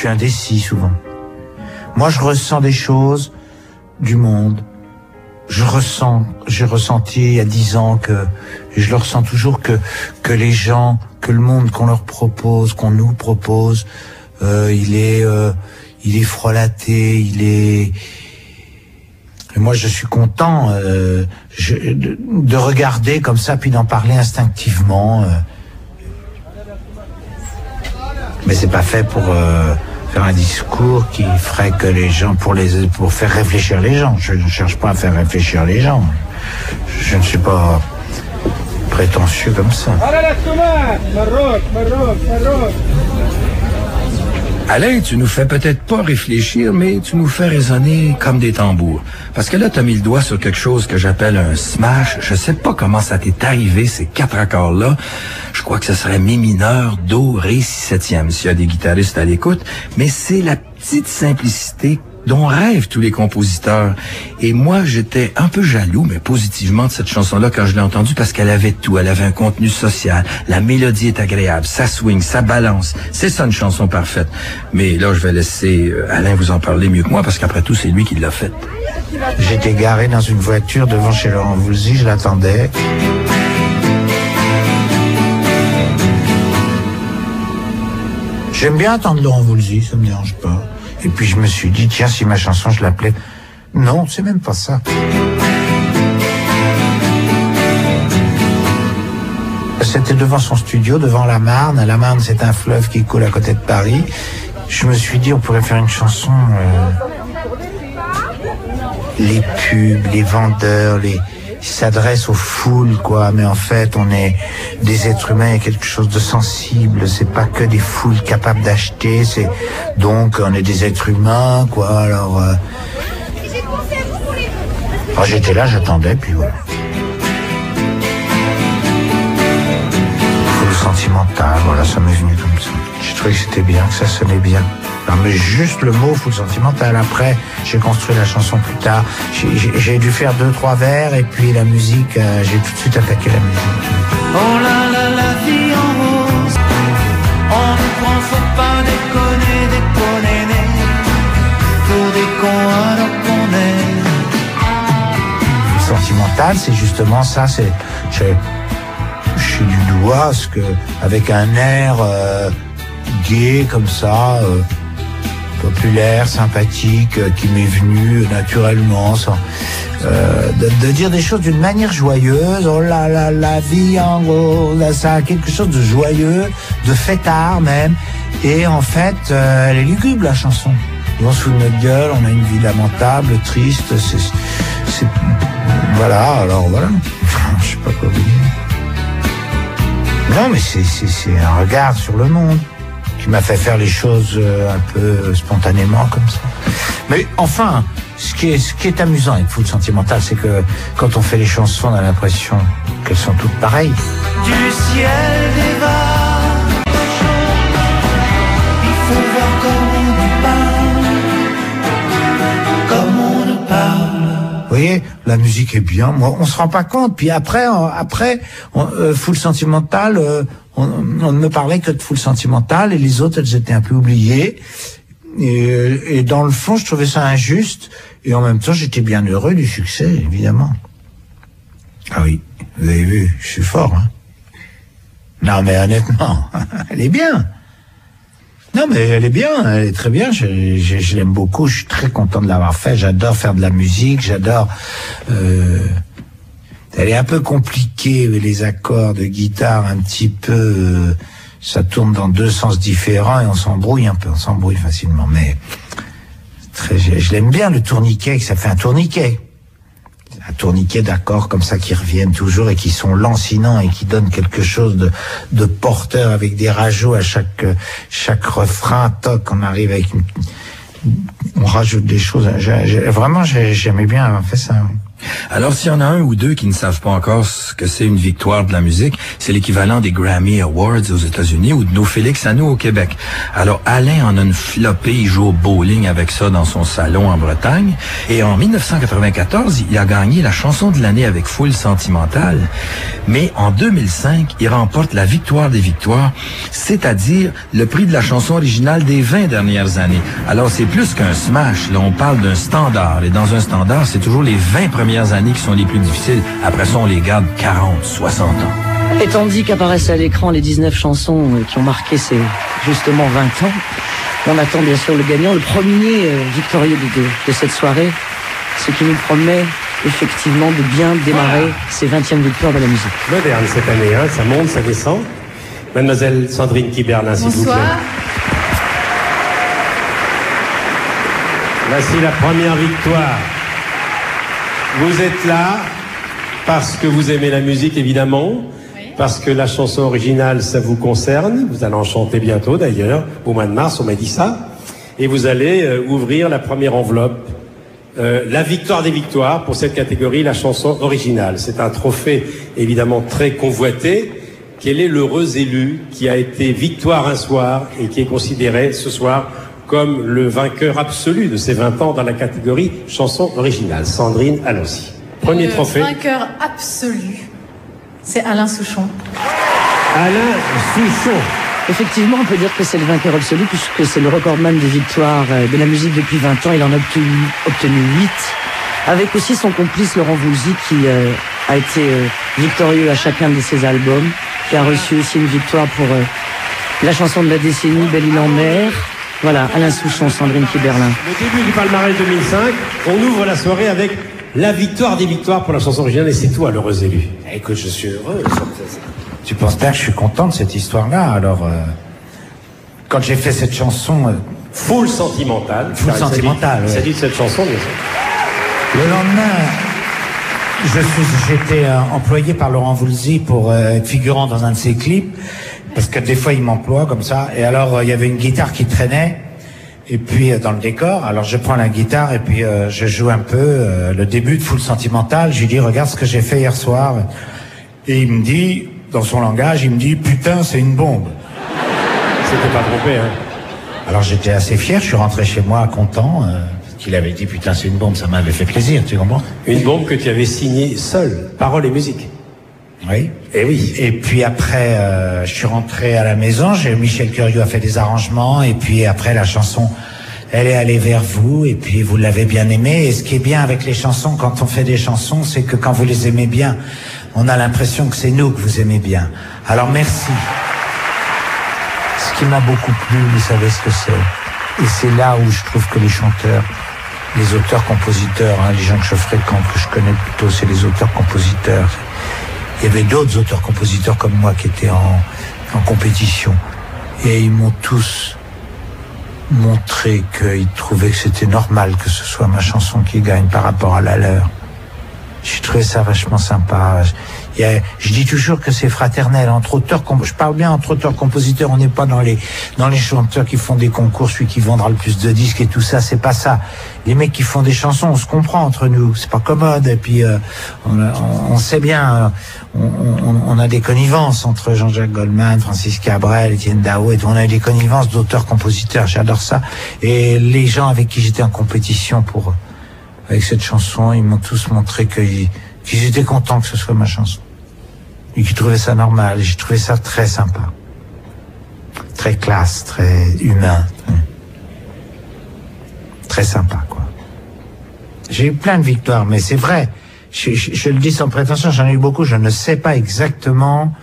suis indécis souvent. Moi, je ressens des choses du monde. J'ai ressenti il y a 10 ans et je le ressens toujours que les gens, que le monde qu'on leur propose, qu'on nous propose, il est frelaté, et moi, je suis content de regarder comme ça, puis d'en parler instinctivement. Mais c'est pas fait pour faire un discours qui ferait que les gens, pour faire réfléchir les gens. Je ne cherche pas à faire réfléchir les gens. Je ne suis pas prétentieux comme ça. Alain, tu nous fais peut-être pas réfléchir, mais tu nous fais résonner comme des tambours. Parce que là, t'as mis le doigt sur quelque chose que j'appelle un smash. Je sais pas comment ça t'est arrivé, ces 4 accords-là. Je crois que ce serait mi mineur, do, ré, si septième, s'il y a des guitaristes à l'écoute. Mais c'est la petite simplicité dont rêvent tous les compositeurs. Et moi, j'étais un peu jaloux, mais positivement, de cette chanson-là quand je l'ai entendue, parce qu'elle avait tout. Elle avait un contenu social, la mélodie est agréable, ça swing, ça balance. C'est ça une chanson parfaite. Mais là, je vais laisser Alain vous en parler mieux que moi, parce qu'après tout, c'est lui qui l'a faite. J'étais garé dans une voiture devant chez Laurent Voulzy, je l'attendais. J'aime bien attendre Laurent Voulzy, ça me dérange pas. Et puis je me suis dit, tiens, si ma chanson, je l'appelais... Non, c'est même pas ça. C'était devant son studio, devant la Marne. La Marne, c'est un fleuve qui coule à côté de Paris. Je me suis dit, on pourrait faire une chanson... Les pubs, les vendeurs, ils s'adressent aux foules, quoi. Mais en fait, on est des êtres humains, il y a quelque chose de sensible. C'est pas que des foules capables d'acheter. Donc, on est des êtres humains, quoi. Alors j'étais là, j'attendais, puis voilà. Foule sentimentale, voilà, ça m'est venu comme ça. J'ai trouvé que c'était bien, que ça sonnait bien. Non, mais juste le mot foule sentimentale. Après, j'ai construit la chanson plus tard. J'ai dû faire 2-3 vers et puis la musique, j'ai tout de suite attaqué la musique. Oh là là, la vie en rose. On nous prend, faut pas déconner. Pour des cons alors qu'on est. Foule sentimentale, c'est justement ça. Je suis du doigt, avec un air gai comme ça. Populaire, sympathique, qui m'est venu naturellement, de dire des choses d'une manière joyeuse. Oh là là, la vie en gros, là, ça a quelque chose de joyeux, de fêtard même. Et en fait, elle est lugubre, la chanson. On se fout de notre gueule, on a une vie lamentable, triste, voilà, alors voilà. Je sais pas quoi vous dire. Non, mais c'est un regard sur le monde qui m'a fait faire les choses un peu spontanément comme ça. Mais enfin, ce qui est amusant avec Foule sentimentale, c'est que quand on fait les chansons, on a l'impression qu'elles sont toutes pareilles. Du ciel des vagues, il faut voir comme on nous parle. Vous voyez, la musique est bien. Moi, on se rend pas compte. Puis après, Foule sentimentale, on ne me parlait que de Foule sentimentale et les autres, elles étaient un peu oubliées. Et dans le fond, je trouvais ça injuste. Et en même temps, j'étais bien heureux du succès, évidemment. Ah oui, vous avez vu, je suis fort, hein. Non, mais honnêtement, elle est bien. Non, mais elle est bien, elle est très bien. Je l'aime beaucoup, je suis très content de l'avoir fait. J'adore faire de la musique, j'adore... Elle est un peu compliquée, les accords de guitare, un petit peu... ça tourne dans 2 sens différents et on s'embrouille un peu, on s'embrouille facilement. Mais je l'aime bien, le tourniquet, que ça fait un tourniquet. Un tourniquet d'accords comme ça qui reviennent toujours et qui sont lancinants et qui donnent quelque chose de porteur avec des rajouts à chaque refrain. Toc, on arrive avec on rajoute des choses. Vraiment, j'aimais bien avoir fait ça. Alors, s'il y en a un ou deux qui ne savent pas encore ce que c'est une victoire de la musique, c'est l'équivalent des Grammy Awards aux États-Unis ou de nos Félix à nous au Québec. Alors, Alain en a une flopée, il joue au bowling avec ça dans son salon en Bretagne. Et en 1994, il a gagné la chanson de l'année avec Foule sentimentale. Mais en 2005, il remporte la victoire des victoires, c'est-à-dire le prix de la chanson originale des 20 dernières années. Alors, c'est plus qu'un smash. Là, on parle d'un standard. Et dans un standard, c'est toujours les 20 premières années qui sont les plus difficiles. Après ça, on les garde 40, 60 ans. Et tandis qu'apparaissent à l'écran les 19 chansons qui ont marqué ces, justement, 20 ans, on attend bien sûr le gagnant, le premier victorieux de cette soirée, ce qui nous promet effectivement de bien démarrer ces 20e victoires de la musique. Moderne cette année, hein, ça monte, ça descend. Mademoiselle Sandrine Kiberlin, s'il vous plaît. Bonsoir. Voici la première victoire. Vous êtes là parce que vous aimez la musique, évidemment, Oui. parce que la chanson originale, ça vous concerne. Vous allez en chanter bientôt, d'ailleurs, au mois de mars, on m'a dit ça. Et vous allez ouvrir la première enveloppe, la victoire des victoires pour cette catégorie, la chanson originale. C'est un trophée, évidemment, très convoité. Quel est l'heureux élu qui a été victoire un soir et qui est considéré ce soir comme le vainqueur absolu de ces 20 ans dans la catégorie chanson originale? Sandrine, allons-y. Premier trophée. Le vainqueur absolu, c'est Alain Souchon. Alain Souchon. Effectivement, on peut dire que c'est le vainqueur absolu puisque c'est le recordman des victoires de la musique depuis 20 ans. Il en a obtenu 8. Avec aussi son complice Laurent Voulzy qui a été victorieux à chacun de ses albums, qui a reçu aussi une victoire pour la chanson de la décennie, Belle-Île en mer. Voilà, Alain Souchon, Sandrine Kiberlin. Le début du palmarès 2005, on ouvre la soirée avec la victoire des victoires pour la chanson originale et c'est toi l'heureux élu. Écoute, je suis heureux. Tu penses bien que je suis content de cette histoire-là. Alors, quand j'ai fait cette chanson... Foule sentimentale. Foule sentimentale, Il ouais. s'agit de cette chanson, bien sûr. Le lendemain, j'étais employé par Laurent Voulzy pour être figurant dans un de ses clips. Parce que des fois, il m'emploie comme ça. Et alors, il y avait une guitare qui traînait. Et puis, dans le décor, alors je prends la guitare et puis je joue un peu le début de Foule sentimentale. Je lui dis, regarde ce que j'ai fait hier soir. Et il me dit, dans son langage, il me dit, putain, c'est une bombe. C'était pas trompé, hein. Alors, j'étais assez fier. Je suis rentré chez moi content. Parce qu'il avait dit, putain, c'est une bombe. Ça m'avait fait plaisir, tu comprends? Une bombe que tu avais signée seule, paroles et musique. Oui. Et oui. Et puis après, je suis rentré à la maison. Michel Curieux a fait des arrangements. Et puis après, la chanson, elle est allée vers vous. Et puis vous l'avez bien aimée. Et ce qui est bien avec les chansons, quand on fait des chansons, c'est que quand vous les aimez bien, on a l'impression que c'est nous que vous aimez bien. Alors merci. Ce qui m'a beaucoup plu, vous savez ce que c'est. Et c'est là où je trouve que les chanteurs, les auteurs-compositeurs, hein, les gens que je fréquente, que je connais plutôt, c'est les auteurs-compositeurs. Il y avait d'autres auteurs-compositeurs comme moi qui étaient en compétition. Et ils m'ont tous montré qu'ils trouvaient que c'était normal que ce soit ma chanson qui gagne par rapport à la leur. J'ai trouvé ça vachement sympa. Je dis toujours que c'est fraternel entre auteurs. Je parle bien entre auteurs-compositeurs. On n'est pas dans les chanteurs qui font des concours, celui qui vendra le plus de disques et tout ça. C'est pas ça. Les mecs qui font des chansons, on se comprend entre nous. C'est pas commode. Et puis on sait bien. On a des connivences entre Jean-Jacques Goldman, Francis Cabrel, Étienne Dao, et on a des connivences d'auteurs-compositeurs. J'adore ça. Et les gens avec qui j'étais en compétition avec cette chanson, ils m'ont tous montré qu'ils étaient contents que ce soit ma chanson. Et qu'ils trouvaient ça normal. Et j'ai trouvé ça très sympa. Très classe, très humain. Très sympa, quoi. J'ai eu plein de victoires, mais c'est vrai. Je le dis sans prétention, j'en ai eu beaucoup. Je ne sais pas exactement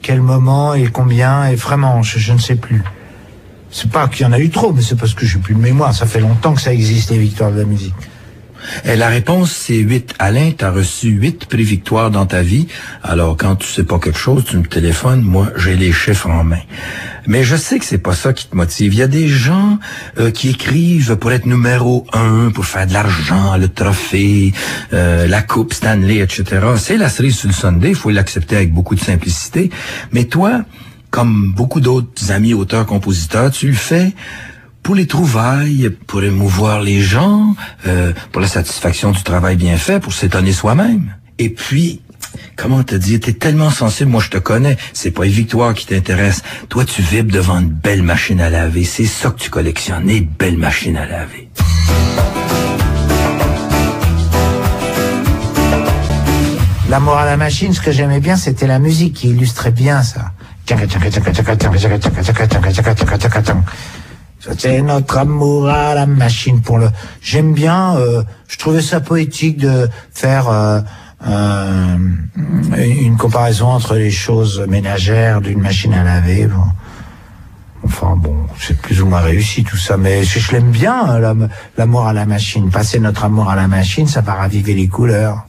quel moment et combien. Et vraiment, je ne sais plus. C'est pas qu'il y en a eu trop, mais c'est parce que j'ai plus de mémoire. Ça fait longtemps que ça existe, les victoires de la musique. Et la réponse, c'est 8. Alain, t'as reçu 8 prix victoires dans ta vie. Alors, quand tu sais pas quelque chose, tu me téléphones. Moi, j'ai les chiffres en main. Mais je sais que c'est pas ça qui te motive. Il y a des gens qui écrivent pour être numéro 1, pour faire de l'argent, le trophée, la coupe Stanley, etc. C'est la cerise sur le sundae. Il faut l'accepter avec beaucoup de simplicité. Mais toi, comme beaucoup d'autres amis auteurs-compositeurs, tu le fais pour les trouvailles, pour émouvoir les gens, pour la satisfaction du travail bien fait, pour s'étonner soi-même. Et puis, comment te dire, t'es tellement sensible, moi je te connais, c'est pas les victoires qui t'intéressent. Toi, tu vibres devant une belle machine à laver, c'est ça que tu collectionnes, une belle machine à laver. L'amour à la machine, ce que j'aimais bien, c'était la musique qui illustrait bien ça. C'est notre amour à la machine pour le... J'aime bien, je trouvais ça poétique de faire une comparaison entre les choses ménagères d'une machine à laver. Bon. Enfin bon, c'est plus ou moins réussi tout ça, mais je l'aime bien, l'amour à la machine. Passer notre amour à la machine, ça va raviver les couleurs.